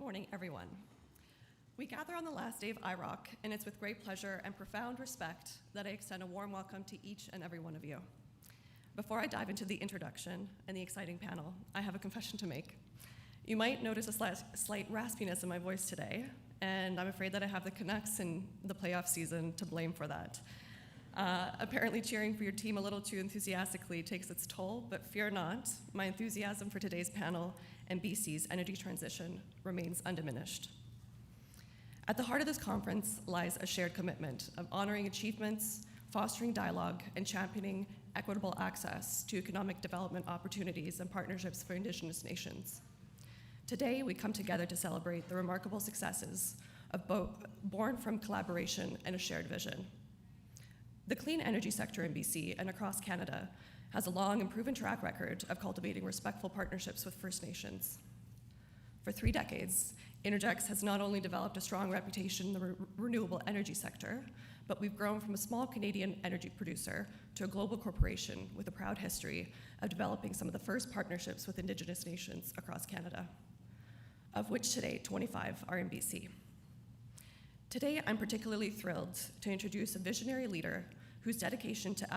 morning, everyone. We gather on the last day of IROC, and it's with great pleasure and profound respect that I extend a warm welcome to each and every one of you. Before I dive into the introduction and the exciting panel, I have a confession to make. You might notice a slight raspiness in my voice today, and I'm afraid that I have the Canucks in the playoff season to blame for that. Apparently cheering for your team a little too enthusiastically takes its toll, but fear not, my enthusiasm for today's panel and BC's energy transition remains undiminished. At the heart of this conference lies a shared commitment of honoring achievements, fostering dialogue, and championing equitable access to economic development opportunities and partnerships for Indigenous nations. Today, we come together to celebrate the remarkable successes of both born from collaboration and a shared vision. The clean energy sector in BC and across Canada has a long and proven track record of cultivating respectful partnerships with First Nations. For 3 decades, Energix has not only developed a strong reputation in the renewable energy sector, but we've grown from a small Canadian energy producer to a global corporation with a proud history of developing some of the first partnerships with Indigenous nations across Canada, of which today 25 are in BC. Today, I'm particularly thrilled to introduce a visionary leader whose dedication to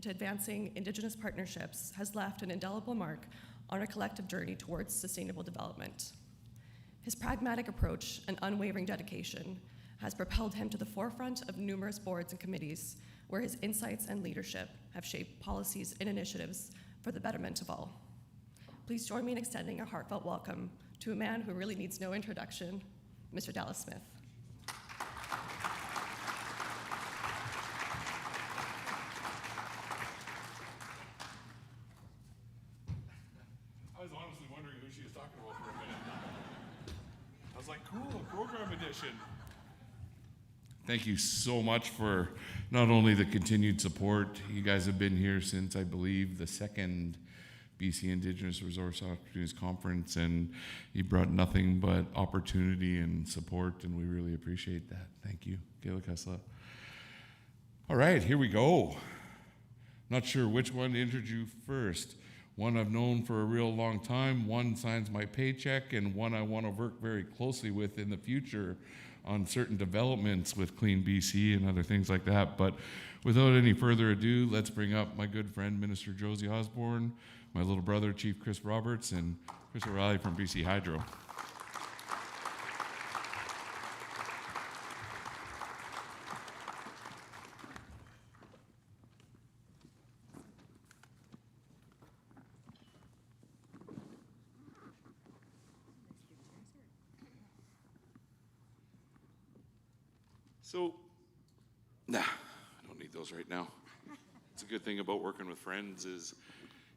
advancing Indigenous partnerships has left an indelible mark on our collective journey towards sustainable development. His pragmatic approach and unwavering dedication has propelled him to the forefront of numerous boards and committees where his insights and leadership have shaped policies and initiatives for the betterment of all. Please join me in extending a heartfelt welcome to a man who really needs no introduction, Mr. Dallas Smith. I was honestly wondering who she was talking about for a minute. I was like, cool, program edition. Thank you so much for not only the continued support. You guys have been here since, I believe, the second BC Indigenous Resource Opportunities Conference, and you brought nothing but opportunity and support, and we really appreciate that. Thank you, Kayla Kessler. All right, here we go. Not sure which one to introduce first. One I've known for a real long time, one signs my paycheck, and one I want to work very closely with in the future on certain developments with Clean BC and other things like that. But without any further ado, let's bring up my good friend, Minister Josie Osborne, my little brother, Chief Chris Roberts, and Chris O'Reilly from BC Hydro. So, I don't need those right now. It's a good thing about working with friends is,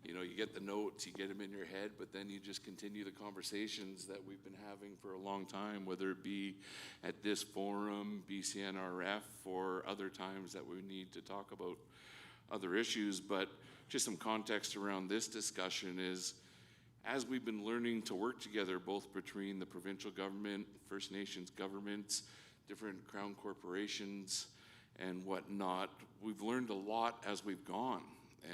you know, you get the notes, you get them in your head, but then you just continue the conversations that we've been having for a long time, whether it be at this forum, BCNRF, or other times that we need to talk about other issues. But just some context around this discussion is, as we've been learning to work together, both between the provincial government, First Nations governments, different crown corporations and whatnot, we've learned a lot as we've gone.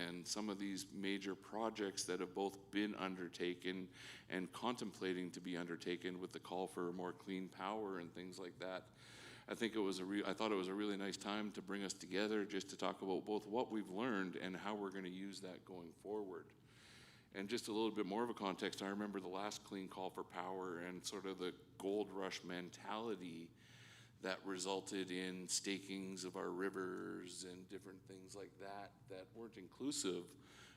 And some of these major projects that have both been undertaken and contemplating to be undertaken with the call for more clean power and things like that, I thought it was a really nice time to bring us together just to talk about both what we've learned and how we're going to use that going forward. And just a little bit more of a context, I remember the last clean call for power and sort of the gold rush mentality that resulted in stakings of our rivers and different things like that that weren't inclusive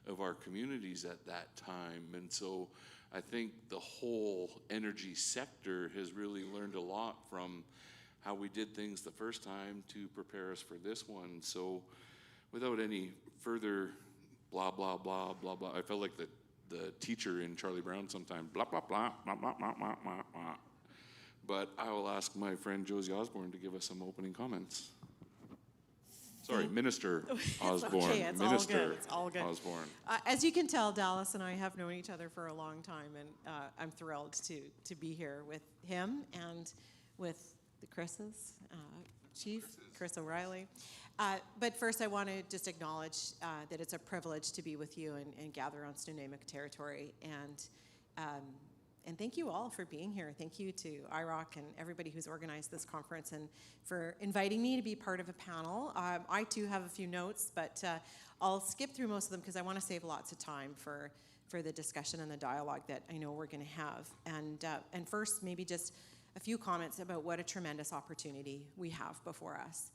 of our communities at that time. And so I think the whole energy sector has really learned a lot from how we did things the first time to prepare us for this one. So without any further blah, blah, blah, blah, blah, I felt like the teacher in Charlie Brown sometimes, blah, blah, blah, blah, blah, blah, blah, blah, blah. But I will ask my friend Josie Osborne to give us some opening comments. Sorry, Minister Osborne. Okay, it's Minister all good. It's all good. Osborne. As you can tell, Dallas and I have known each other for a long time, and I'm thrilled to be here with him and with the Chris's, Chief Chris O'Reilly. But first, I want to just acknowledge that it's a privilege to be with you and gather on Snuneymuxw territory. And thank you all for being here. Thank you to IROC and everybody who's organized this conference and for inviting me to be part of a panel. I too have a few notes, but I'll skip through most of them because I want to save lots of time for the discussion and the dialogue that I know we're going to have. And first, maybe just a few comments about what a tremendous opportunity we have before us.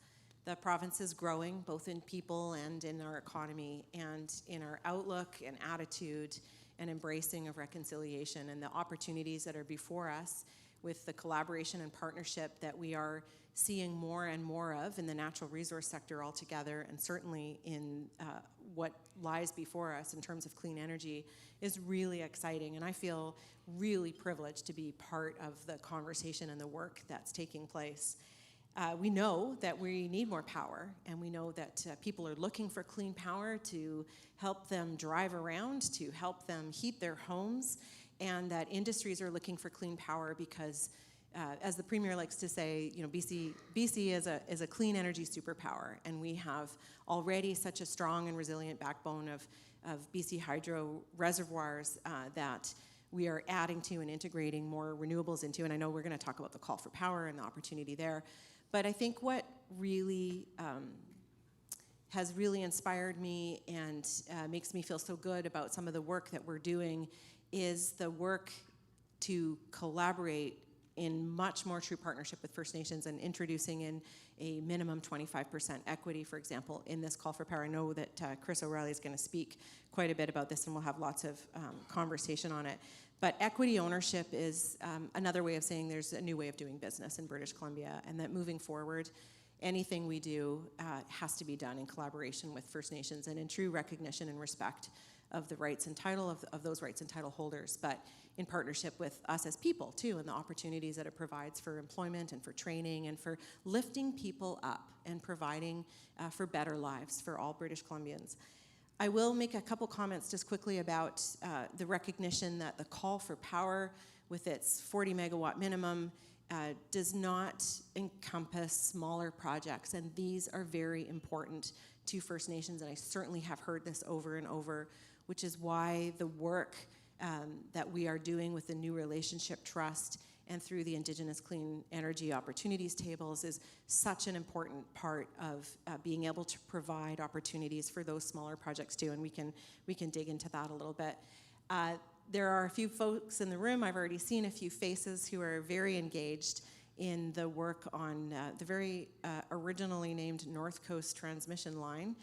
The province is growing, both in people and in our economy, and in our outlook and attitude and embracing of reconciliation, and the opportunities that are before us with the collaboration and partnership that we are seeing more and more of in the natural resource sector altogether, and certainly in what lies before us in terms of clean energy, is really exciting. And I feel really privileged to be part of the conversation and the work that's taking place. We know that we need more power, and we know that people are looking for clean power to help them drive around, to help them heat their homes, and that industries are looking for clean power because, as the Premier likes to say, BC is a clean energy superpower, and we have already such a strong and resilient backbone of BC hydro reservoirs that we are adding to and integrating more renewables into, and I know we're going to talk about the call for power and the opportunity there. But I think what really has really inspired me and makes me feel so good about some of the work that we're doing is the work to collaborate in much more true partnership with First Nations and introducing in a minimum 25% equity, for example, in this call for power. I know that Chris O'Reilly is going to speak quite a bit about this, and we'll have lots of conversation on it. But equity ownership is another way of saying there's a new way of doing business in British Columbia, and that moving forward, anything we do has to be done in collaboration with First Nations and in true recognition and respect of the rights and title of those rights and title holders, but in partnership with us as people too, and the opportunities that it provides for employment and for training and for lifting people up and providing for better lives for all British Columbians. I will make a couple comments just quickly about the recognition that the call for power with its 40 megawatt minimum does not encompass smaller projects, and these are very important to First Nations, and I certainly have heard this over and over, which is why the work that we are doing with the New Relationship Trust and through the Indigenous Clean Energy Opportunities Tables is such an important part of being able to provide opportunities for those smaller projects too, and we can dig into that a little bit. There are a few folks in the room, I've already seen a few faces who are very engaged in the work on the very originally named North Coast Transmission Line.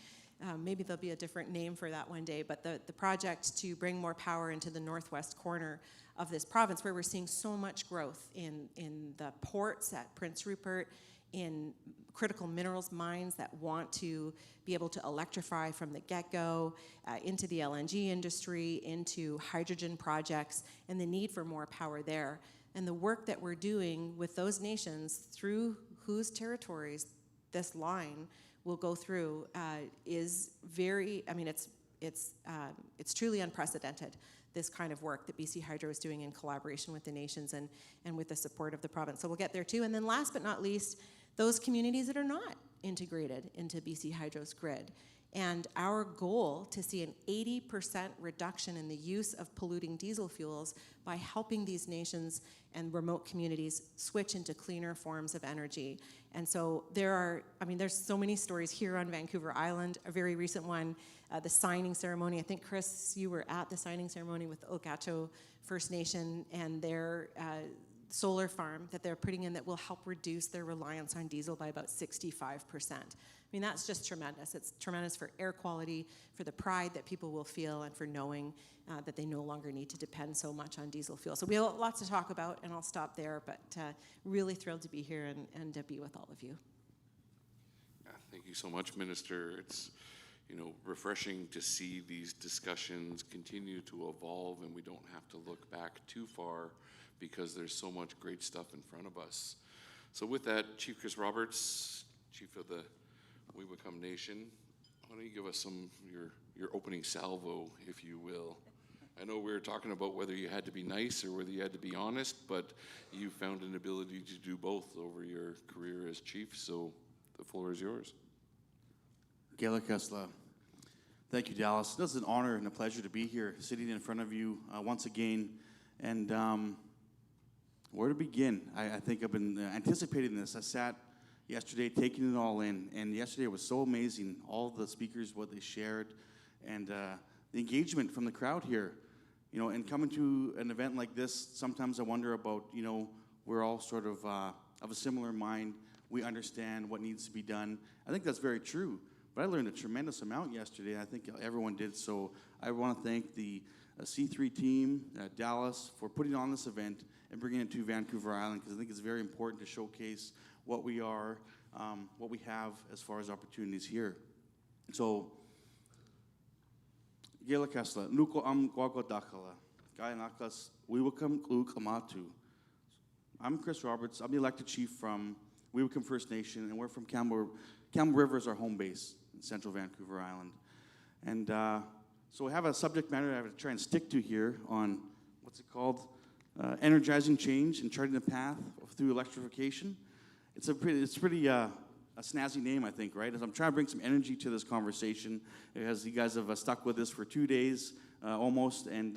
Maybe there'll be a different name for that one day, but the project to bring more power into the northwest corner of this province, where we're seeing so much growth in the ports at Prince Rupert, in critical minerals mines that want to be able to electrify from the get-go, into the LNG industry, into hydrogen projects, and the need for more power there. And the work that we're doing with those nations through whose territories this line will go through is very, I mean, it's truly unprecedented, this kind of work that BC Hydro is doing in collaboration with the nations and with the support of the province. So we'll get there too. And then last but not least, those communities that are not integrated into BC Hydro's grid. And our goal to see an 80% reduction in the use of polluting diesel fuels by helping these nations and remote communities switch into cleaner forms of energy. And so there's so many stories here on Vancouver Island. A very recent one, the signing ceremony. I think, Chris, you were at the signing ceremony with the Okacho First Nation and their solar farm that they're putting in that will help reduce their reliance on diesel by about 65%. I mean, that's just tremendous. It's tremendous for air quality, for the pride that people will feel, and for knowing that they no longer need to depend so much on diesel fuel. So we have lots to talk about, and I'll stop there, but really thrilled to be here and to be with all of you. Yeah, thank you so much, Minister. It's refreshing to see these discussions continue to evolve, and we don't have to look back too far because there's so much great stuff in front of us. So with that, Chief Chris Roberts, Chief of the We Become Nation, why don't you give us some your opening salvo, if you will. I know we were talking about whether you had to be nice or whether you had to be honest, but you found an ability to do both over your career as chief, so the floor is yours. Gailakasla. Thank you, Dallas. It's an honor and a pleasure to be here, sitting in front of you once again And where to begin? I think I've been anticipating this. I sat yesterday taking it all in, and yesterday was so amazing. All the speakers, what they shared, and the engagement from the crowd here. You know, and coming to an event like this, sometimes I wonder about, you know, we're all sort of a similar mind. We understand what needs to be done. I think that's very true. But I learned a tremendous amount yesterday. I think everyone did. So I want to thank the C3 team, Dallas, for putting on this event and bringing it to Vancouver Island, because I think it's very important to showcase what we are, what we have as far as opportunities here. So, Gela Kesla, Nuko Gwagwa Dakala, Gaya Nakas, Wiwakam Klu Kamatu. I'm Chris Roberts. I'm the elected chief from Wiwakam First Nation, and we're from Campbell River is our home base in central Vancouver Island. And so we have a subject matter I have to try and stick to here on, what's it called? Energizing change and charting the path through electrification. It's pretty a snazzy name, I think, right? As I'm trying to bring some energy to this conversation, as you guys have stuck with us for 2 days almost, and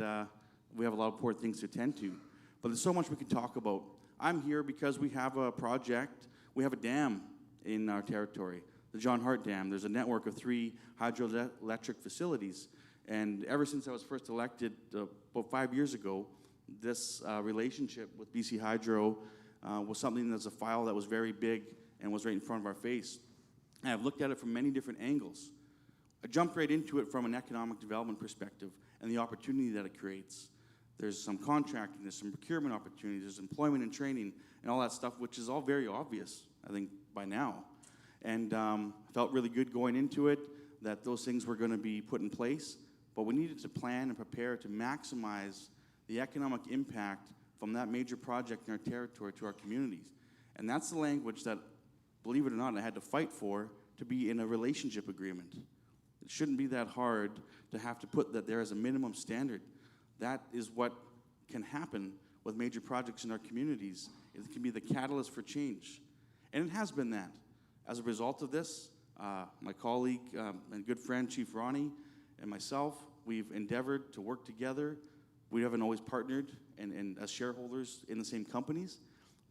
we have a lot of important things to attend to. But there's so much we can talk about. I'm here because we have a project, we have a dam in our territory, the John Hart Dam. There's a network of 3 hydroelectric facilities, and ever since I was first elected about 5 years ago, this relationship with BC Hydro was something that's a file that was very big and was right in front of our face. And I've looked at it from many different angles. I jumped right into it from an economic development perspective and the opportunity that it creates. There's some contracting, there's some procurement opportunities, there's employment and training and all that stuff, which is all very obvious, I think, by now. And I felt really good going into it, that those things were going to be put in place, but we needed to plan and prepare to maximize the economic impact from that major project in our territory to our communities. And that's the language that, believe it or not, I had to fight for to be in a relationship agreement. It shouldn't be that hard to have to put that there as a minimum standard. That is what can happen with major projects in our communities. It can be the catalyst for change. And it has been that. As a result of this, my colleague and good friend, Chief Ronnie, and myself, we've endeavored to work together. We haven't always partnered and as shareholders in the same companies,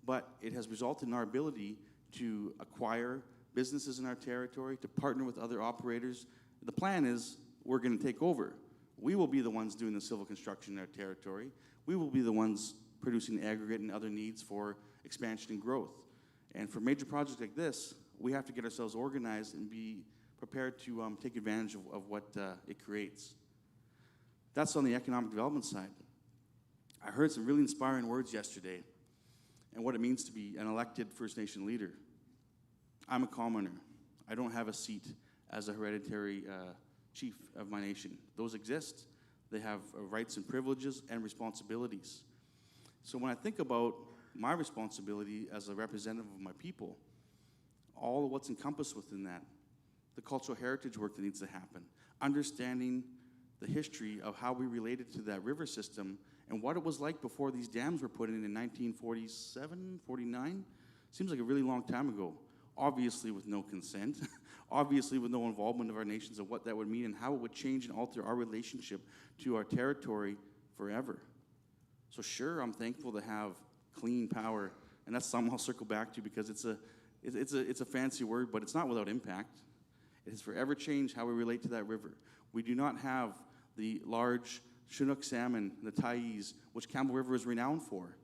but it has resulted in our ability to acquire businesses in our territory, to partner with other operators. The plan is we're going to take over. We will be the ones doing the civil construction in our territory. We will be the ones producing aggregate and other needs for expansion and growth. And for major projects like this, we have to get ourselves organized and be prepared to take advantage of what it creates. That's on the economic development side. I heard some really inspiring words yesterday and what it means to be an elected First Nation leader. I'm a commoner. I don't have a seat as a hereditary chief of my nation. Those exist. They have rights and privileges and responsibilities. So when I think about my responsibility as a representative of my people, all of what's encompassed within that, the cultural heritage work that needs to happen, understanding the history of how we related to that river system and what it was like before these dams were put in 1947, 49. Seems like a really long time ago. Obviously with no consent, obviously with no involvement of our nations of what that would mean and how it would change and alter our relationship to our territory forever. So sure, I'm thankful to have clean power, and that's something I'll circle back to because it's a fancy word, but it's not without impact. It has forever changed how we relate to that river. We do not have the large Chinook salmon, the Thais, which Campbell River is renowned for,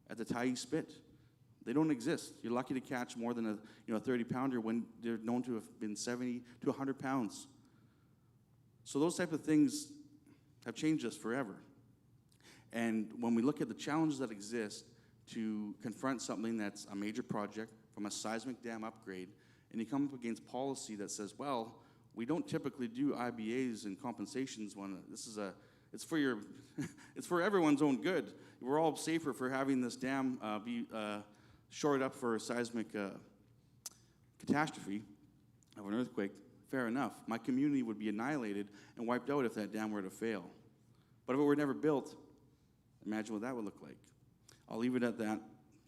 at the Thai Spit. They don't exist. You're lucky to catch more than a 30-pounder when they're known to have been 70 to 100 pounds. So those type of things have changed us forever. And when we look at the challenges that exist to confront something that's a major project from a seismic dam upgrade, and you come up against policy that says, well, we don't typically do IBAs and compensations when it's for your, it's for everyone's own good. We're all safer for having this dam be shored up for a seismic catastrophe of an earthquake. Fair enough. My community would be annihilated and wiped out if that dam were to fail. But if it were never built, imagine what that would look like. I'll leave it at that.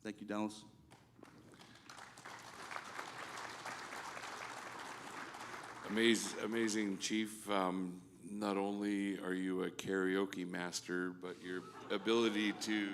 Thank you, Dallas. Amazing, Chief. not only are you a karaoke master, but your ability to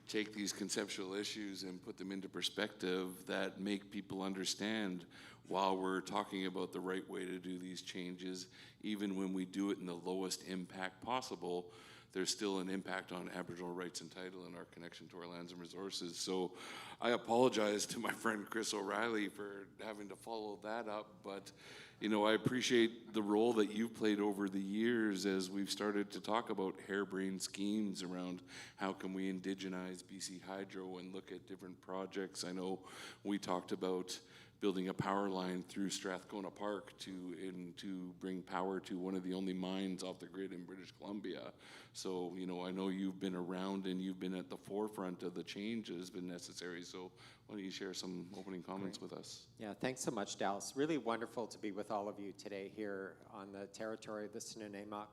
take these conceptual issues and put them into perspective that make people understand while we're talking about the right way to do these changes, even when we do it in the lowest impact possible, there's still an impact on Aboriginal rights and title and our connection to our lands and resources. So I apologize to my friend Chris O'Reilly for having to follow that up, but you know, I appreciate the role that you've played over the years as we've started to talk about harebrained schemes around how can we indigenize BC Hydro and look at different projects. I know we talked about building a power line through Strathcona Park to bring power to one of the only mines off the grid in British Columbia. So, you know, I know you've been around and you've been at the forefront of the change that has been necessary. So why don't you share some opening comments with us? Yeah, thanks so much, Dallas. Really wonderful to be with all of you today here on the territory of the Snuneymuxw,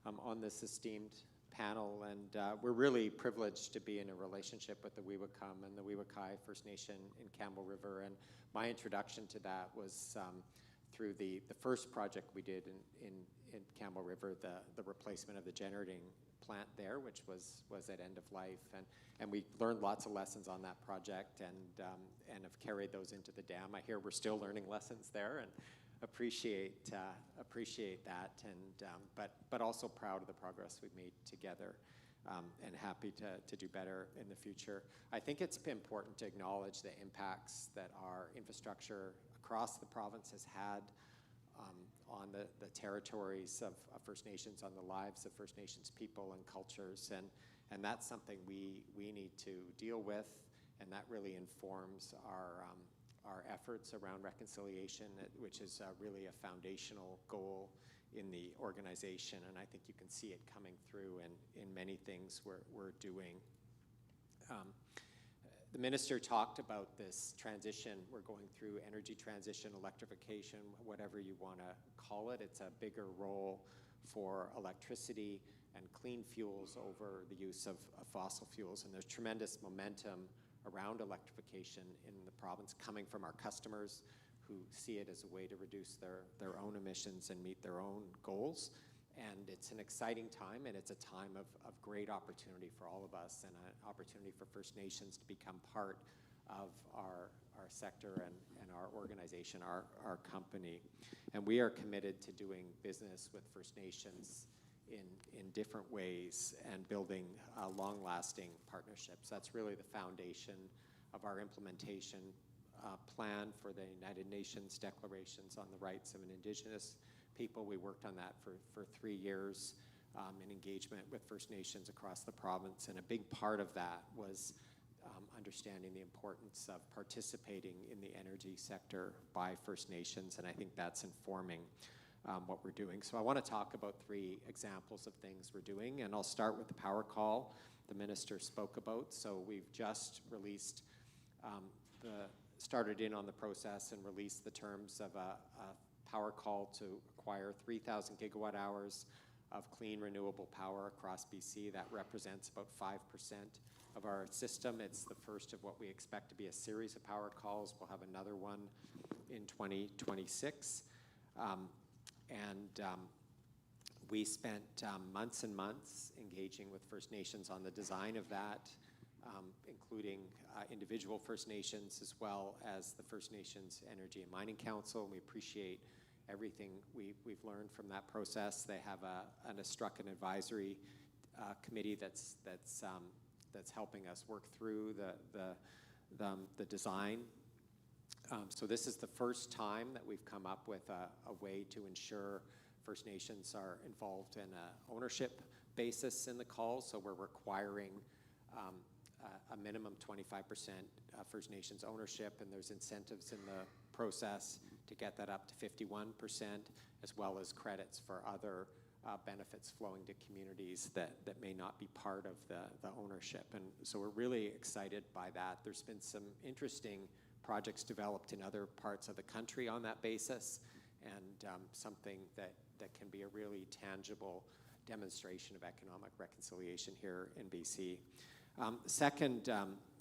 on this esteemed panel. And we're really privileged to be in a relationship with the Weewakam and the Weewakai First Nation in Campbell River. And my introduction to that was through the first project we did in Campbell River, the replacement of the generating plant there, which was at end of life. And we learned lots of lessons on that project and have carried those into the dam. I hear we're still learning lessons there and appreciate that, and but also proud of the progress we've made together, and happy to do better in the future. I think it's important to acknowledge the impacts that our infrastructure across the province has had on the territories of First Nations, on the lives of First Nations people and cultures, and that's something we need to deal with, and that really informs our efforts around reconciliation, which is really a foundational goal in the organization, and I think you can see it coming through in many things we're doing. The minister talked about this transition we're going through, energy transition, electrification, whatever you want to call it. It's a bigger role for electricity and clean fuels over the use of fossil fuels, and there's tremendous momentum around electrification in the province coming from our customers who see it as a way to reduce their own emissions and meet their own goals. And it's an exciting time, and it's a time of great opportunity for all of us, and an opportunity for First Nations to become part of our sector and our organization, our company. And we are committed to doing business with First Nations in different ways and building long-lasting partnerships. That's really the foundation of our implementation plan for the United Nations declarations on the rights of an Indigenous people. We worked on that for 3 years in engagement with First Nations across the province, and a big part of that was understanding the importance of participating in the energy sector by First Nations, and I think that's informing what we're doing. So I want to talk about 3 examples of things we're doing, and I'll start with the power call the minister spoke about. So we've just released, started in on the process and released the terms of a power call to acquire 3,000 gigawatt hours of clean renewable power across BC. That represents about 5% of our system. It's the first of what we expect to be a series of power calls. We'll have another one in 2026. We spent months and months engaging with First Nations on the design of that, including individual First Nations as well as the First Nations Energy and Mining Council. We appreciate everything we've learned from that process. They have struck an advisory committee that's helping us work through the design. So this is the first time that we've come up with a way to ensure First Nations are involved in an ownership basis in the call. So we're requiring a minimum 25% First Nations ownership, and there's incentives in the process to get that up to 51%, as well as credits for other benefits flowing to communities that may not be part of the ownership. And so we're really excited by that. There's been some interesting projects developed in other parts of the country on that basis, and something that can be a really tangible demonstration of economic reconciliation here in BC. The second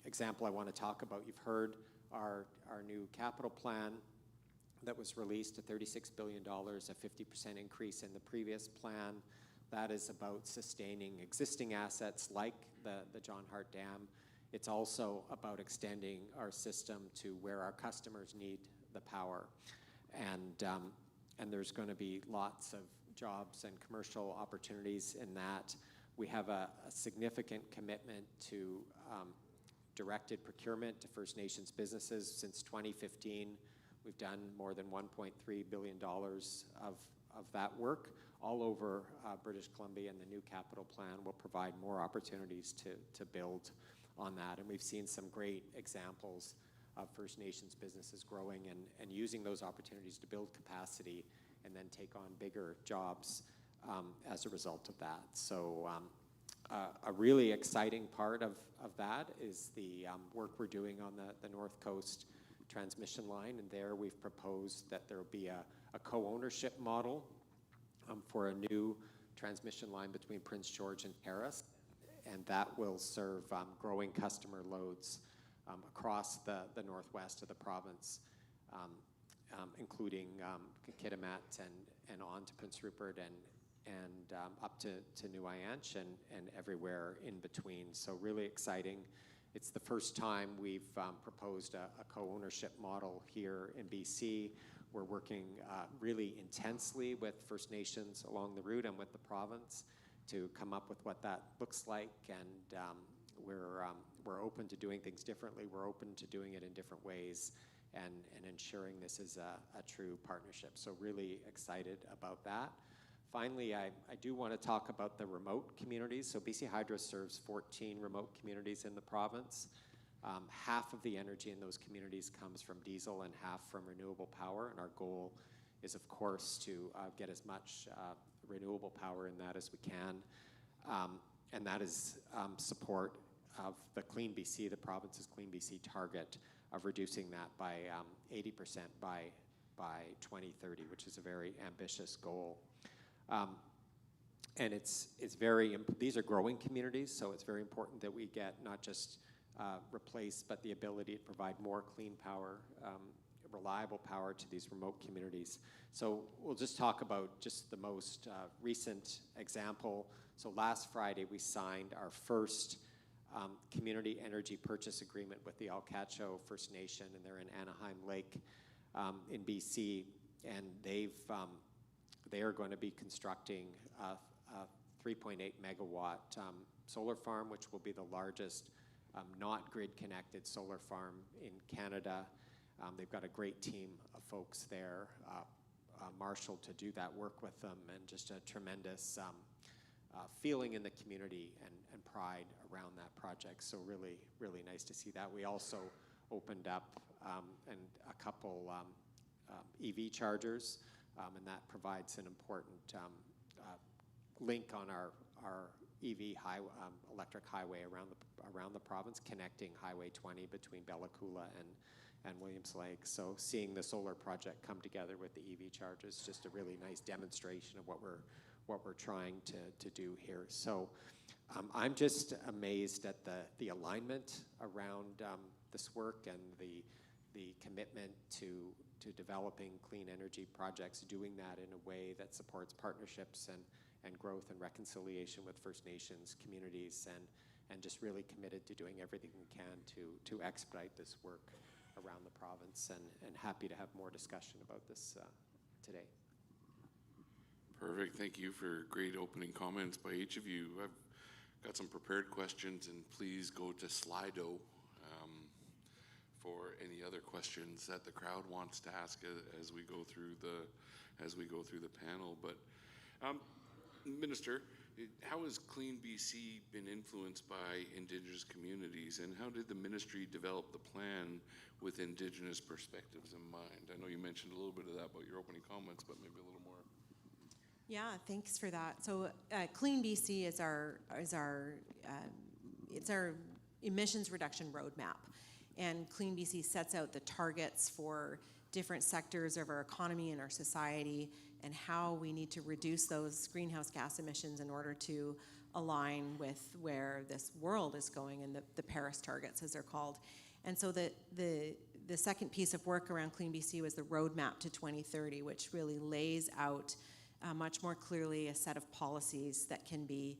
example I want to talk about, you've heard our new capital plan. that was released, a $36 billion, a 50% increase in the previous plan. That is about sustaining existing assets like the John Hart Dam. It's also about extending our system to where our customers need the power. And there's going to be lots of jobs and commercial opportunities in that. We have a significant commitment to directed procurement to First Nations businesses. Since 2015, we've done more than $1.3 billion of that work all over British Columbia, and the new capital plan will provide more opportunities to build on that. And we've seen some great examples of First Nations businesses growing and using those opportunities to build capacity and then take on bigger jobs as a result of that. So a really exciting part of that is the work we're doing on the North Coast transmission line, and there we've proposed that there will be a co-ownership model for a new transmission line between Prince George and Paris, and that will serve growing customer loads across the northwest of the province, including Kitimat and on to Prince Rupert and up to New Ianch and everywhere in between. So really exciting. It's the first time we've proposed a co-ownership model here in BC. We're working really intensely with First Nations along the route and with the province to come up with what that looks like, and we're open to doing things differently. We're open to doing it in different ways and ensuring this is a true partnership. So really excited about that. Finally, I do want to talk about the remote communities. So BC Hydro serves 14 remote communities in the province. Half of the energy in those communities comes from diesel and half from renewable power, and our goal is, of course, to get as much renewable power in that as we can, and that is support of the Clean BC, the province's Clean BC target of reducing that by 80% by 2030, which is a very ambitious goal. And these are growing communities, so it's very important that we get not just replace, but the ability to provide more clean power, reliable power to these remote communities. So we'll just talk about just the most recent example. So last Friday, we signed our first community energy purchase agreement with the Alcacho First Nation, and they're in Anaheim Lake in BC, and they are going to be constructing a 3.8 megawatt solar farm, which will be the largest not grid-connected solar farm in Canada. They've got a great team of folks there marshaled to do that work with them, and just a tremendous feeling in the community and pride around that project. So really, really nice to see that. We also opened up and a couple EV chargers, and that provides an important link on our EV electric highway around the province, connecting Highway 20 between Bella Coola and Williams Lake. So seeing the solar project come together with the EV chargers, just a really nice demonstration of what we're trying to do here. So I'm just amazed at the alignment around this work and the commitment to developing clean energy projects, doing that in a way that supports partnerships and growth and reconciliation with First Nations communities, and just really committed to doing everything we can to expedite this work around the province, and happy to have more discussion about this today. Perfect. Thank you for great opening comments by each of you. I've got some prepared questions, and please go to Slido for any other questions that the crowd wants to ask as we go through the panel. But Minister, how has Clean BC been influenced by Indigenous communities, and how did the ministry develop the plan with Indigenous perspectives in mind? I know you mentioned a little bit of that about your opening comments, but maybe a little more. Yeah, thanks for that. So Clean BC is our emissions reduction roadmap, and Clean BC sets out the targets for different sectors of our economy and our society, and how we need to reduce those greenhouse gas emissions in order to align with where this world is going, and the Paris targets, as they're called. And so the the second piece of work around Clean BC was the roadmap to 2030, which really lays out much more clearly a set of policies that can be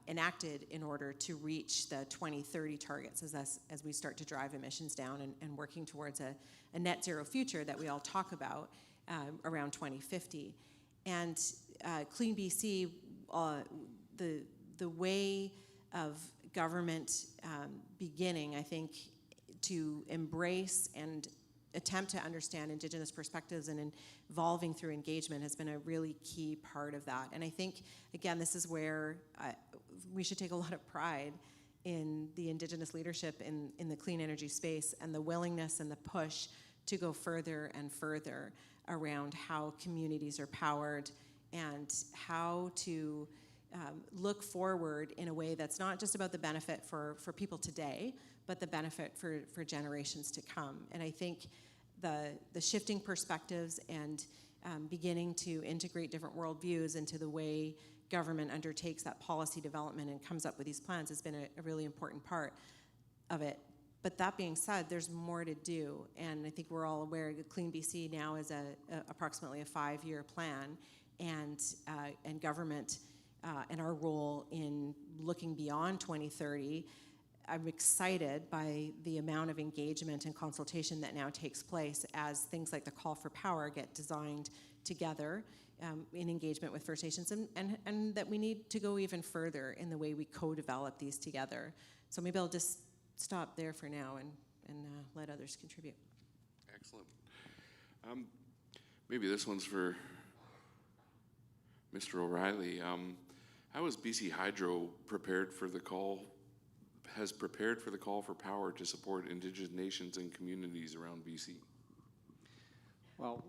enacted in order to reach the 2030 targets as we start to drive emissions down and working towards a net zero future that we all talk about around 2050. And Clean BC, the way of government beginning, I think, to embrace and attempt to understand Indigenous perspectives and evolving through engagement has been a really key part of that. And I think, again, this is where we should take a lot of pride in the Indigenous leadership in the clean energy space and the willingness and the push to go further and further around how communities are powered and how to look forward in a way that's not just about the benefit for people today, but the benefit for generations to come. And I think the shifting perspectives and beginning to integrate different worldviews into the way government undertakes that policy development and comes up with these plans has been a really important part of it. But that being said, there's more to do, and I think we're all aware that Clean BC now is approximately a 5-year plan, and government and our role in looking beyond 2030. I'm excited by the amount of engagement and consultation that now takes place as things like the call for power get designed together in engagement with First Nations, and that we need to go even further in the way we co-develop these together. So maybe I'll just stop there for now and let others contribute. Excellent. Maybe this one's for Mr. O'Reilly. How is BC Hydro prepared for the call for power to support Indigenous nations and communities around BC? Well,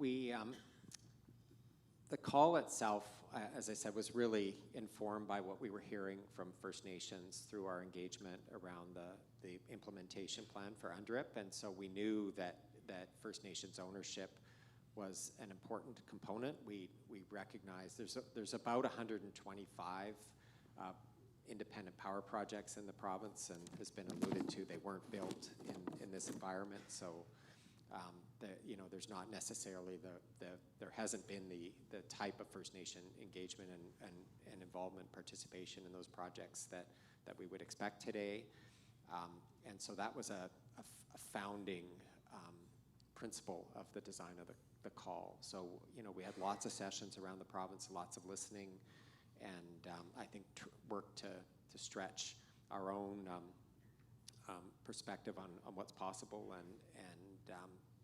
the call itself, as I said, was really informed by what we were hearing from First Nations through our engagement around the implementation plan for UNDRIP, and so we knew that First Nations ownership was an important component. We recognize there's about 125 independent power projects in the province, and has been alluded to, they weren't built in this environment, so there's not necessarily there hasn't been the type of First Nation engagement and involvement, participation in those projects that we would expect today, and so that was a founding principle of the design of the call. So we had lots of sessions around the province, lots of listening, and I think work to stretch our own perspective on what's possible,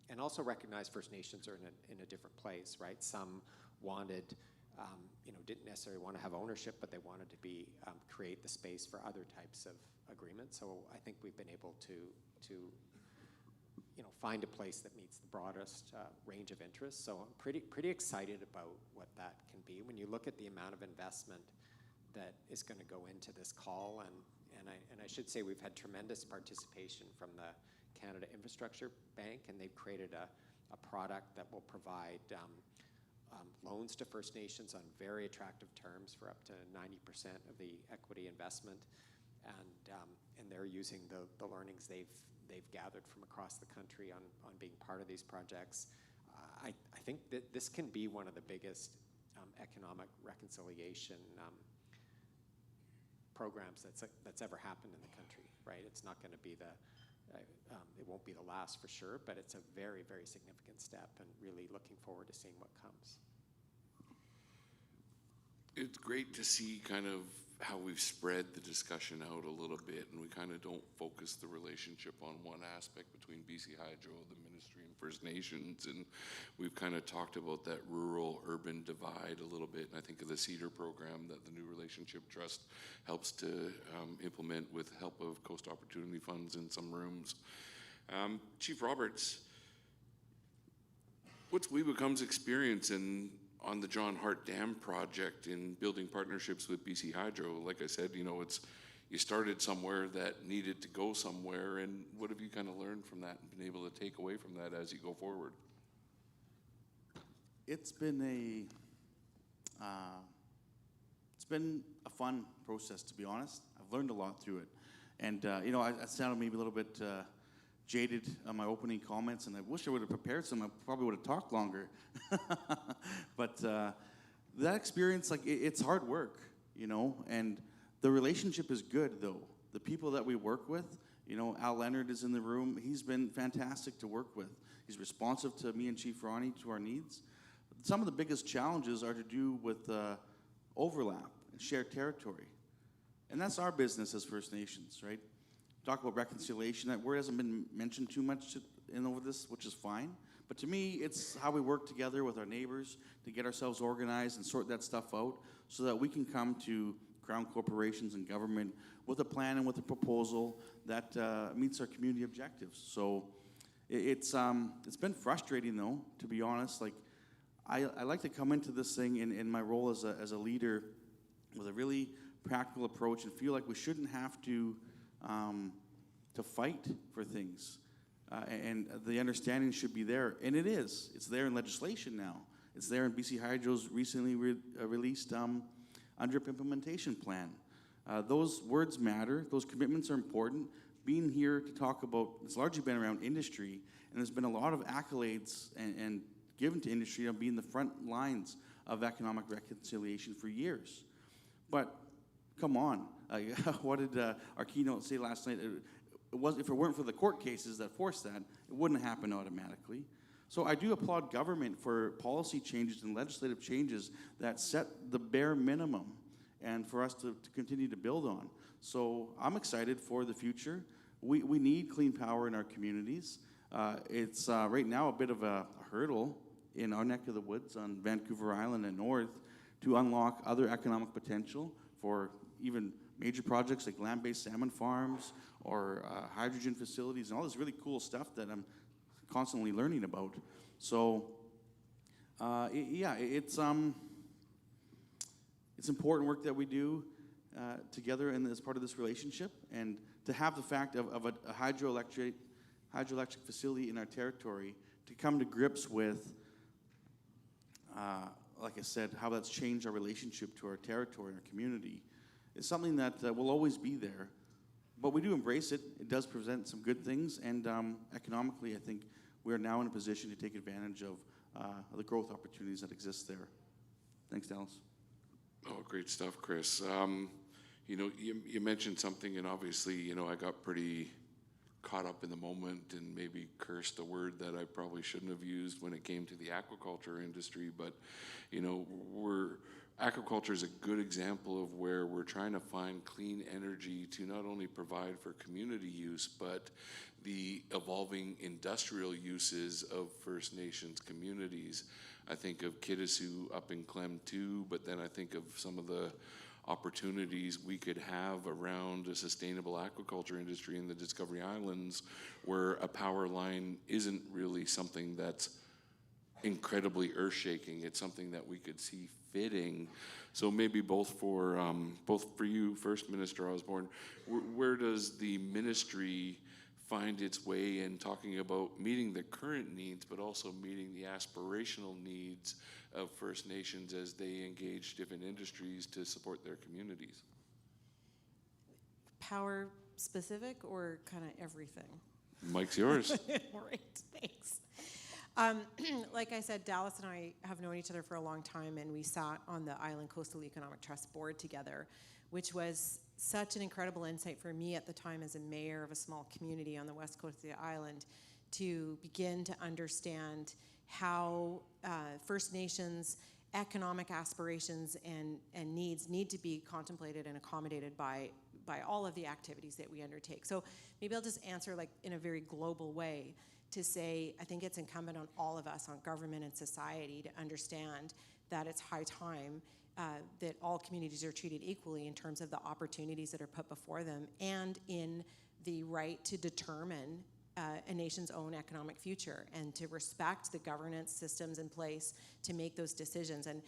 and also recognize First Nations are in a different place, right? Some wanted, didn't necessarily want to have ownership, but they wanted to create the space for other types of agreements. So I think we've been able to find a place that meets the broadest range of interests. So I'm pretty excited about what that can be. When you look at the amount of investment that is going to go into this call, and I should say we've had tremendous participation from the Canada Infrastructure Bank, and they've created a product that will provide loans to First Nations on very attractive terms for up to 90% of the equity investment, and they're using the learnings they've gathered from across the country on being part of these projects. I think that this can be one of the biggest economic reconciliation programs that's ever happened in the country, right? It's not going to be it won't be the last for sure, but it's a very, very significant step, and really looking forward to seeing what comes. It's great to see kind of how we've spread the discussion out a little bit, and we kind of don't focus the relationship on one aspect between BC Hydro, the ministry, and First Nations, and we've kind of talked about that rural-urban divide a little bit, and I think of the CEDAR program that the New Relationship Trust helps to implement with help of Coast Opportunity Funds in some rooms. Chief Roberts, what's Weebecom's experience on the John Hart Dam project in building partnerships with BC Hydro? Like I said, you started somewhere that needed to go somewhere, and what have you kind of learned from that and been able to take away from that as you go forward? It's been a fun process, to be honest. I've learned a lot through it, and I sounded maybe a little bit jaded on my opening comments, and I wish I would have prepared some. I probably would have talked longer. But that experience, like, it's hard work, you know, and the relationship is good, though. The people that we work with, you know, Al Leonard is in the room. He's been fantastic to work with. He's responsive to me and Chief Ronnie, to our needs. Some of the biggest challenges are to do with overlap and shared territory. And that's our business as First Nations, right? Talk about reconciliation. That word hasn't been mentioned too much in over this, which is fine. But to me, it's how we work together with our neighbors to get ourselves organized and sort that stuff out so that we can come to Crown corporations and government with a plan and with a proposal that meets our community objectives. So it's been frustrating, though, to be honest. Like, I like to come into this thing in my role as a leader with a really practical approach and feel like we shouldn't have to fight for things. And the understanding should be there. And it is. It's there in legislation now. It's there in BC Hydro's recently released UNDRIP implementation plan. Those words matter. Those commitments are important. Being here to talk about, it's largely been around industry, and there's been a lot of accolades and given to industry on being the front lines of economic reconciliation for years. But come on, what did our keynote say last night? If it weren't for the court cases that forced that, it wouldn't happen automatically. So I do applaud government for policy changes and legislative changes that set the bare minimum and for us to continue to build on. So I'm excited for the future. We need clean power in our communities. It's right now a bit of a hurdle in our neck of the woods on Vancouver Island and north to unlock other economic potential for even major projects like land-based salmon farms or hydrogen facilities and all this really cool stuff that I'm constantly learning about. So it's important work that we do together and as part of this relationship, and to have the fact of a hydroelectric facility in our territory to come to grips with, like I said, how that's changed our relationship to our territory and our community is something that will always be there. But we do embrace it. It does present some good things, and economically, I think we are now in a position to take advantage of the growth opportunities that exist there. Thanks, Dallas. Oh, great stuff, Chris. You know, you mentioned something, and obviously, you know, I got pretty caught up in the moment and maybe cursed a word that I probably shouldn't have used when it came to the aquaculture industry. But, you know, aquaculture is a good example of where we're trying to find clean energy to not only provide for community use, but the evolving industrial uses of First Nations communities. I think of Kitasoo up in Clem too, but then I think of some of the opportunities we could have around a sustainable aquaculture industry in the Discovery Islands, where a power line isn't really something that's incredibly earth-shaking. It's something that we could see fitting. So maybe both for you, First Minister Osborne, where does the ministry find its way in talking about meeting the current needs, but also meeting the aspirational needs of First Nations as they engage different industries to support their communities? Power specific or kind of everything? Mike's yours. Right, thanks. Like I said, Dallas and I have known each other for a long time, and we sat on the Island Coastal Economic Trust board together, which was such an incredible insight for me at the time as a mayor of a small community on the west coast of the island to begin to understand how First Nations economic aspirations and needs need to be contemplated and accommodated by all of the activities that we undertake. So maybe I'll just answer like in a very global way to say I think it's incumbent on all of us, on government and society, to understand that it's high time that all communities are treated equally in terms of the opportunities that are put before them and in the right to determine a nation's own economic future and to respect the governance systems in place to make those decisions. And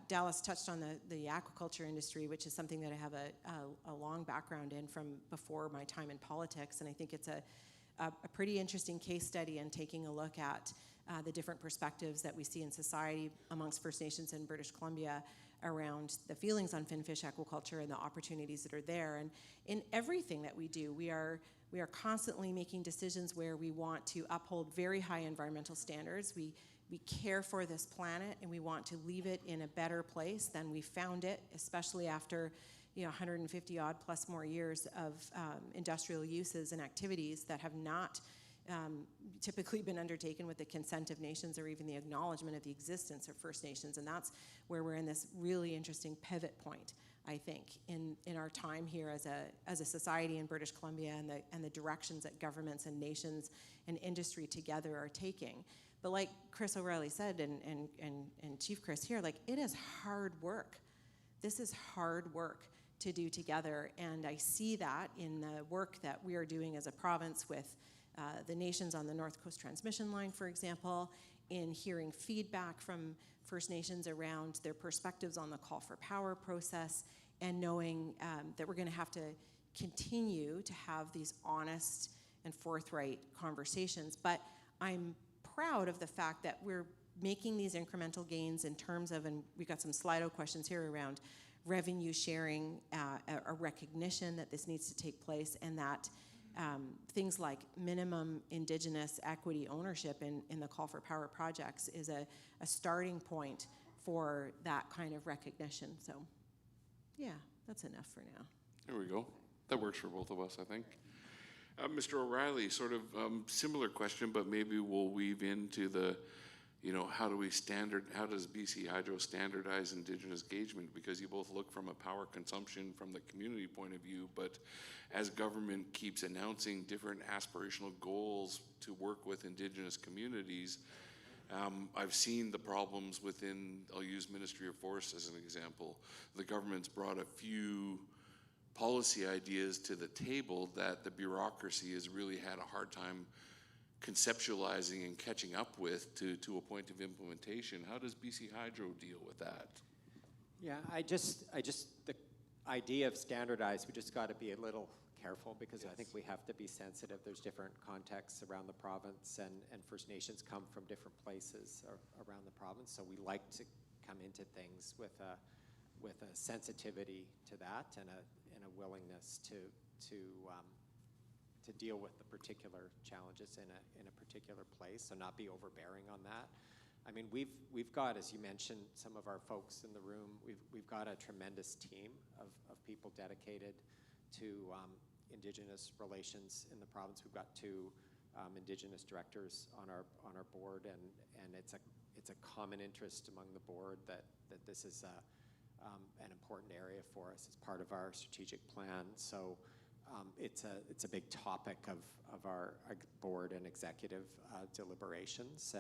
Dallas touched on the aquaculture industry, which is something that I have a long background in from before my time in politics, and I think it's a pretty interesting case study in taking a look at the different perspectives that we see in society amongst First Nations in British Columbia around the feelings on finfish aquaculture and the opportunities that are there. And in everything that we do, we are constantly making decisions where we want to uphold very high environmental standards. We care for this planet, and we want to leave it in a better place than we found it, especially after 150 odd plus more years of industrial uses and activities that have not typically been undertaken with the consent of nations or even the acknowledgement of the existence of First Nations. And that's where we're in this really interesting pivot point, I think, in our time here as a society in British Columbia, and the directions that governments and nations and industry together are taking. But like Chris O'Reilly said, and Chief Chris here, like, it is hard work. This is hard work to do together, and I see that in the work that we are doing as a province with the nations on the North Coast Transmission Line, for example, in hearing feedback from First Nations around their perspectives on the call for power process, and knowing that we're going to have to continue to have these honest and forthright conversations. But I'm proud of the fact that we're making these incremental gains in terms of, and we've got some Slido questions here around revenue sharing, a recognition that this needs to take place, and that things like minimum Indigenous equity ownership in the call for power projects is a starting point for that kind of recognition. So yeah, that's enough for now. There we go. That works for both of us, I think. Mr. O'Reilly, sort of similar question, but maybe we'll weave into the, how does BC Hydro standardize Indigenous engagement? Because you both look from a power consumption from the community point of view, but as government keeps announcing different aspirational goals to work with Indigenous communities, I've seen the problems within, I'll use Ministry of Forests as an example. The government's brought a few policy ideas to the table that the bureaucracy has really had a hard time conceptualizing and catching up with to a point of implementation. How does BC Hydro deal with that? Yeah, the idea of standardized, we just got to be a little careful, because I think we have to be sensitive. There's different contexts around the province, and First Nations come from different places around the province. So we like to come into things with a sensitivity to that, and a willingness to deal with the particular challenges in a particular place, so not be overbearing on that. I mean, we've got, as you mentioned, some of our folks in the room, we've got a tremendous team of people dedicated to Indigenous relations in the province. We've got two Indigenous directors on our board, and it's a common interest among the board that this is an important area for us as part of our strategic plan. So it's a big topic of our board and executive deliberations,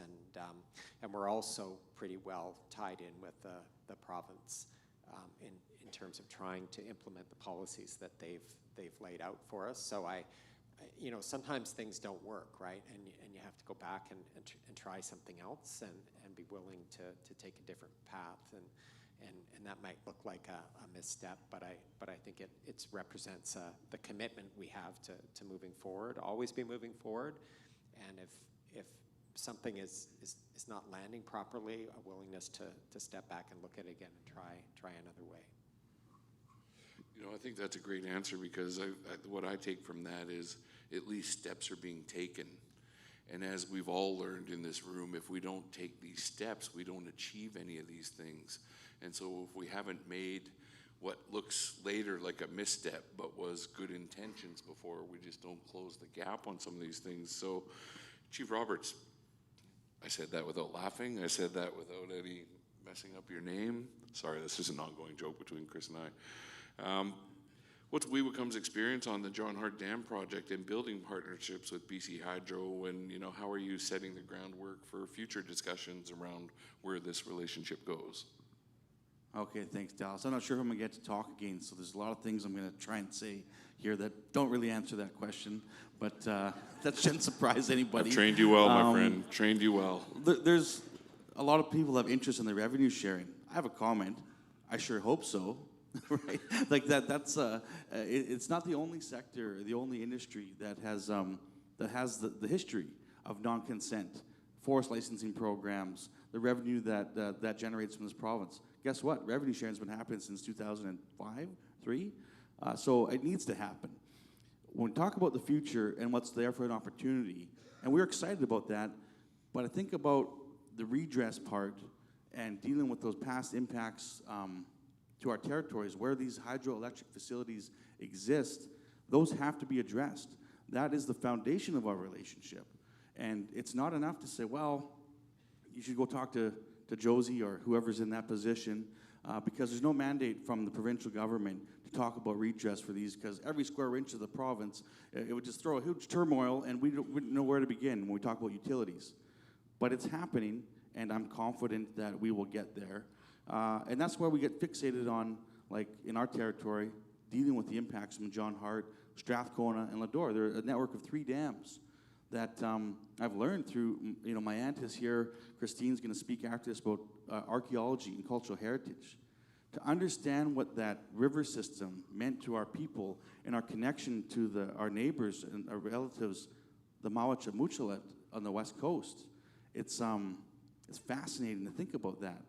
and we're also pretty well tied in with the province in terms of trying to implement the policies that they've laid out for us. So sometimes things don't work, right? And you have to go back and try something else, and be willing to take a different path, and that might look like a misstep, but I think it represents the commitment we have to moving forward, always be moving forward, and if something is not landing properly, a willingness to step back and look at it again and try another way. I think that's a great answer, because what I take from that is at least steps are being taken. And as we've all learned in this room, if we don't take these steps, we don't achieve any of these things. And so if we haven't made what looks later like a misstep, but was good intentions before, we just don't close the gap on some of these things. So, Chief Roberts, I said that without laughing. I said that without any messing up your name. Sorry, this is an ongoing joke between Chris and I. What's Weewacum's experience on the John Hart Dam project and building partnerships with BC Hydro, and how are you setting the groundwork for future discussions around where this relationship goes? Okay, thanks, Dallas. I'm not sure if I'm going to get to talk again, so there's a lot of things I'm going to try and say here that don't really answer that question, but that shouldn't surprise anybody. I've trained you well, my friend. Trained you well. There's a lot of people have interest in the revenue sharing. I have a comment. I sure hope so. Right, like that's it's not the only sector, the only industry that has the history of non-consent forest licensing programs, the revenue that generates from this province. Guess what? Revenue sharing has been happening since 2005, 3. So it needs to happen. When we talk about the future and what's there for an opportunity, and we're excited about that, but I think about the redress part and dealing with those past impacts to our territories where these hydroelectric facilities exist, those have to be addressed. That is the foundation of our relationship. And it's not enough to say, well, you should go talk to Josie or whoever's in that position, because there's no mandate from the provincial government to talk about redress for these, because every square inch of the province, it would just throw a huge turmoil, and we wouldn't know where to begin when we talk about utilities. But it's happening, and I'm confident that we will get there. And that's where we get fixated on, like in our territory, dealing with the impacts from John Hart, Strathcona, and Ladore. They're a network of 3 dams that I've learned through, my aunt is here, Christine's going to speak after this about archaeology and cultural heritage. To understand what that river system meant to our people and our connection to our neighbors and our relatives, the Mawacha-Muchalet on the west coast, it's fascinating to think about that.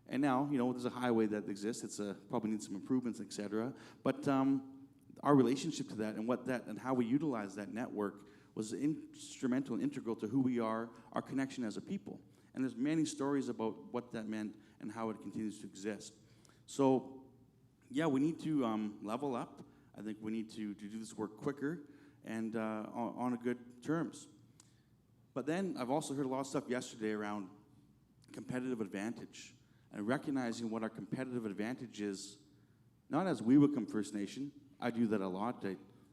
And now, there's a highway that exists. It's probably needs some improvements, et cetera. But our relationship to that and how we utilize that network was instrumental and integral to who we are, our connection as a people. And there's many stories about what that meant and how it continues to exist. So, yeah, we need to level up. I think we need to do this work quicker and on a good terms. But then I've also heard a lot of stuff yesterday around competitive advantage and recognizing what our competitive advantage is, not as Weewakam First Nation. I do that a lot.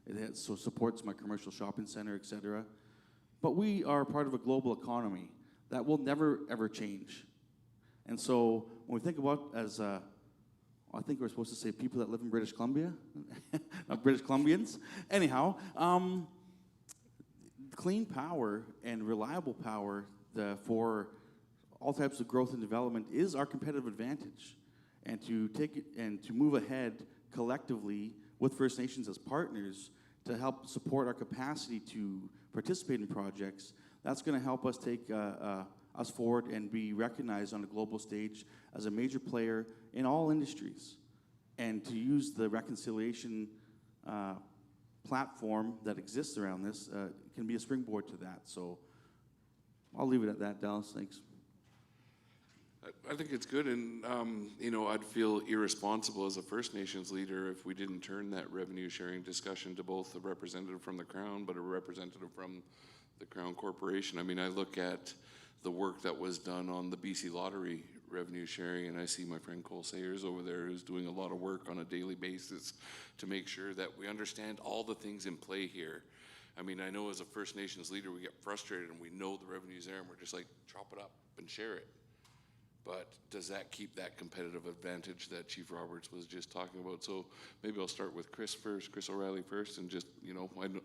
It supports my commercial shopping center, et cetera. But we are part of a global economy that will never, ever change. And so when we think about I think we're supposed to say people that live in British Columbia, not British Columbians. Anyhow, clean power and reliable power for all types of growth and development is our competitive advantage. And to take it and to move ahead collectively with First Nations as partners to help support our capacity to participate in projects, that's going to help us take us forward and be recognized on a global stage as a major player in all industries. And to use the reconciliation platform that exists around this can be a springboard to that. So I'll leave it at that, Dallas. Thanks. I think it's good, and I'd feel irresponsible as a First Nations leader if we didn't turn that revenue sharing discussion to both a representative from the Crown, but a representative from the Crown Corporation. I mean, I look at the work that was done on the BC Lottery revenue sharing, and I see my friend Cole Sayers over there who's doing a lot of work on a daily basis to make sure that we understand all the things in play here. I mean, I know as a First Nations leader, we get frustrated and we know the revenue's there and we're just like, chop it up and share it. But does that keep that competitive advantage that Chief Roberts was just talking about? So maybe I'll start with Chris first, Chris O'Reilly first, and just,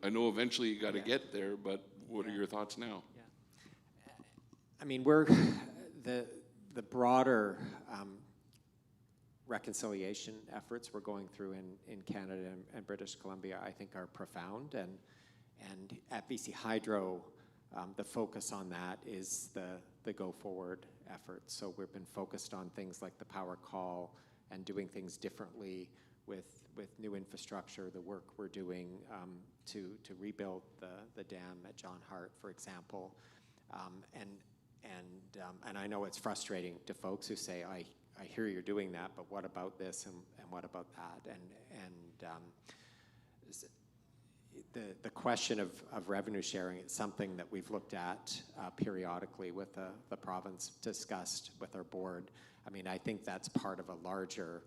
I know eventually you got to get there, but what are your thoughts now? Yeah. I mean, the broader reconciliation efforts we're going through in Canada and British Columbia, I think, are profound. And at BC Hydro, the focus on that is the go forward efforts. So we've been focused on things like the power call and doing things differently with new infrastructure, the work we're doing to rebuild the dam at John Hart, for example. And I know it's frustrating to folks who say, I hear you're doing that, but what about this and what about that? The question of revenue sharing is something that we've looked at periodically with the province, discussed with our board. I mean, I think that's part of a larger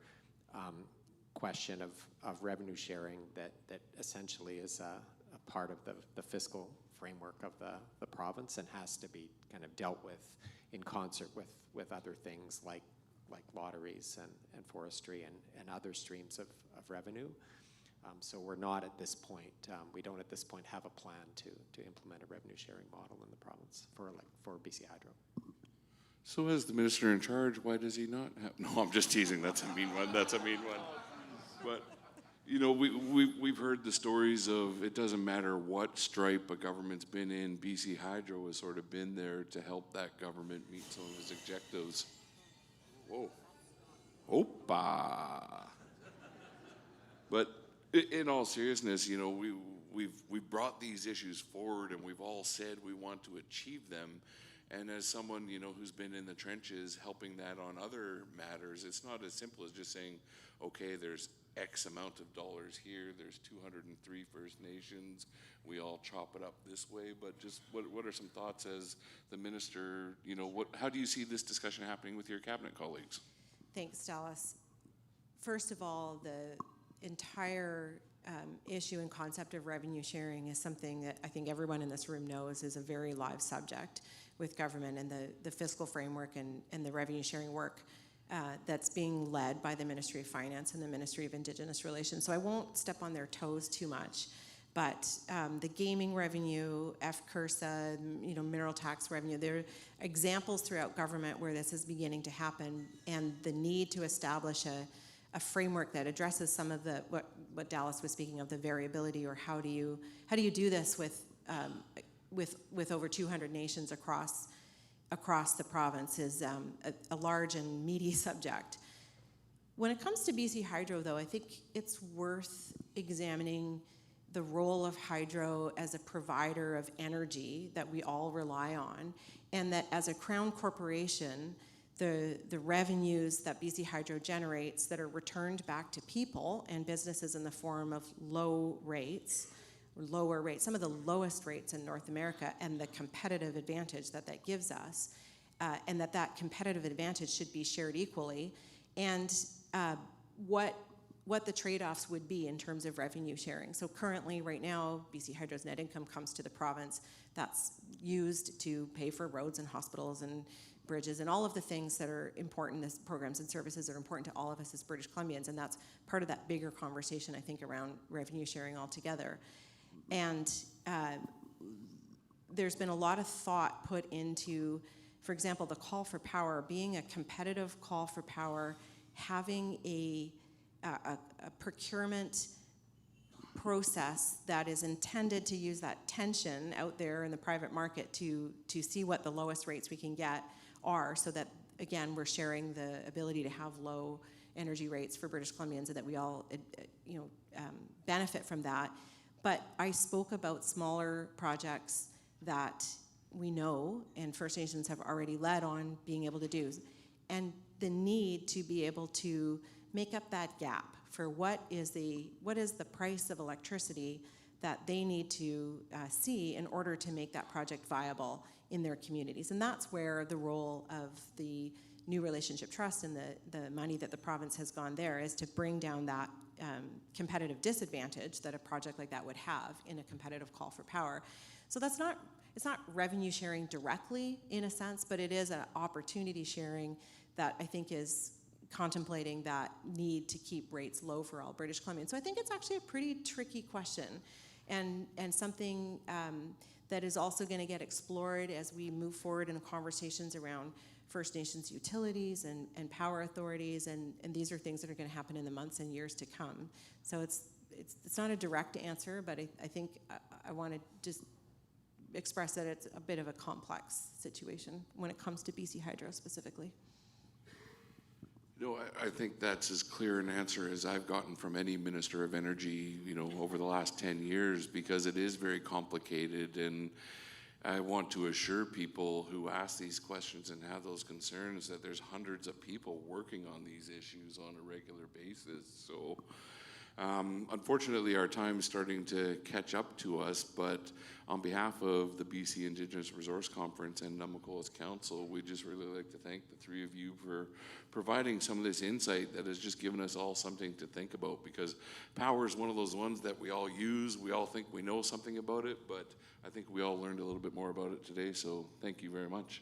question of revenue sharing that essentially is a part of the fiscal framework of the province and has to be kind of dealt with in concert with other things like lotteries and forestry and other streams of revenue. So we're not at this point, we don't at this point have a plan to implement a revenue sharing model in the province for BC Hydro. So as the minister in charge, why does he not have? No, I'm just teasing. That's a mean one. That's a mean one. But You know, we've heard the stories of it doesn't matter what stripe a government's been in, BC Hydro has sort of been there to help that government meet some of its objectives. Whoa. Opa. But in all seriousness, you know, we've brought these issues forward and we've all said we want to achieve them. And as someone, you know, who's been in the trenches helping that on other matters, it's not as simple as just saying, okay, there's X amount of dollars here, there's 203 First Nations, we all chop it up this way. But just what are some thoughts as the minister, you know, how do you see this discussion happening with your cabinet colleagues? Thanks, Dallas. First of all, the entire issue and concept of revenue sharing is something that I think everyone in this room knows is a very live subject with government, and the fiscal framework and the revenue sharing work that's being led by the Ministry of Finance and the Ministry of Indigenous Relations. So I won't step on their toes too much, but the gaming revenue, FCURSA, you know, mineral tax revenue, there are examples throughout government where this is beginning to happen, and the need to establish a framework that addresses some of the what Dallas was speaking of, the variability, or how do you do this with over 200 nations across the province is a large and meaty subject. When it comes to BC Hydro, though, I think it's worth examining the role of hydro as a provider of energy that we all rely on, and that as a Crown corporation, the revenues that BC Hydro generates that are returned back to people and businesses in the form of lower rates, some of the lowest rates in North America, and the competitive advantage that gives us, and that competitive advantage should be shared equally, and what the trade-offs would be in terms of revenue sharing. So currently, right now, BC Hydro's net income comes to the province. That's used to pay for roads and hospitals and bridges and all of the things that are important, as programs and services that are important to all of us as British Columbians, and that's part of that bigger conversation, I think, around revenue sharing altogether. And there's been a lot of thought put into, for example, the call for power, being a competitive call for power, having a procurement process that is intended to use that tension out there in the private market to see what the lowest rates we can get are, so that, again, we're sharing the ability to have low energy rates for British Columbians, and that we all benefit from that. But I spoke about smaller projects that we know and First Nations have already led on being able to do, and the need to be able to make up that gap for what is the price of electricity that they need to see in order to make that project viable in their communities. And that's where the role of the New Relationship Trust and the money that the province has gone there is to bring down that competitive disadvantage that a project like that would have in a competitive call for power. So it's not revenue sharing directly in a sense, but it is an opportunity sharing that I think is contemplating that need to keep rates low for all British Columbians. So I think it's actually a pretty tricky question, and something that is also going to get explored as we move forward in conversations around First Nations utilities and power authorities, and these are things that are going to happen in the months and years to come. So it's not a direct answer, but I think I want to just express that it's a bit of a complex situation when it comes to BC Hydro specifically. No, I think that's as clear an answer as I've gotten from any Minister of Energy, you know, over the last 10 years, because it is very complicated. And I want to assure people who ask these questions and have those concerns that there's hundreds of people working on these issues on a regular basis. So unfortunately, our time is starting to catch up to us, but on behalf of the BC Indigenous Resource Conference and Nanwakolas Council, we'd just really like to thank the three of you for providing some of this insight that has just given us all something to think about, because power is one of those ones that we all use. We all think we know something about it, but I think we all learned a little bit more about it today, so thank you very much.